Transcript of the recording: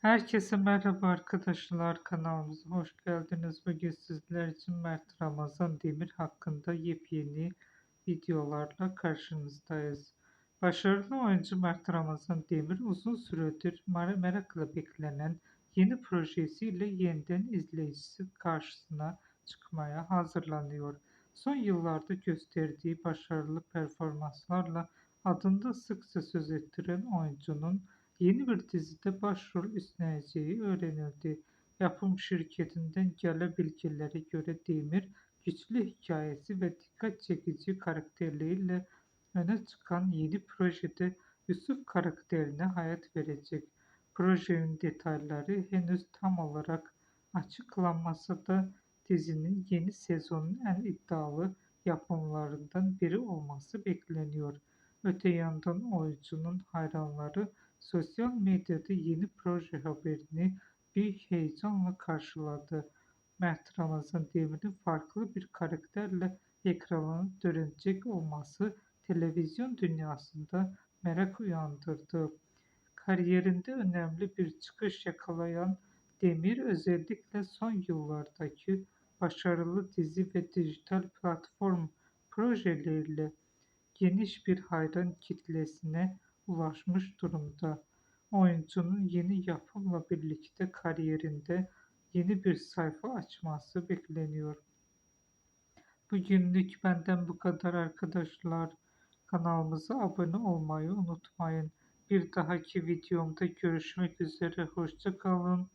Herkese merhaba arkadaşlar, kanalımıza hoş geldiniz. Bugün sizler için Mert Ramazan Demir hakkında yepyeni videolarla karşınızdayız. Başarılı oyuncu Mert Ramazan Demir uzun süredir merakla beklenen yeni projesiyle yeniden izleyicisi karşısına çıkmaya hazırlanıyor. Son yıllarda gösterdiği başarılı performanslarla adında sıkça söz ettiren oyuncunun yeni bir dizide başrol üstleneceği öğrenildi. Yapım şirketinden gelen bilgilere göre Demir, güçlü hikayesi ve dikkat çekici karakterleriyle öne çıkan yeni projede Yusuf karakterine hayat verecek. Projenin detayları henüz tam olarak açıklanmasa da dizinin yeni sezonun en iddialı yapımlarından biri olması bekleniyor. Öte yandan oyuncunun hayranları sosyal medyada yeni proje haberini büyük heyecanla karşıladı. Mert Ramazan Demir'in farklı bir karakterle ekrana dönecek olması televizyon dünyasında merak uyandırdı. Kariyerinde önemli bir çıkış yakalayan Demir özellikle son yıllardaki başarılı dizi ve dijital platform projeleriyle geniş bir hayran kitlesine ulaşmış durumda. Oyuncunun yeni yapımla birlikte kariyerinde yeni bir sayfa açması bekleniyor. Bugünlük benden bu kadar arkadaşlar. Kanalımıza abone olmayı unutmayın. Bir dahaki videomda görüşmek üzere. Hoşça kalın.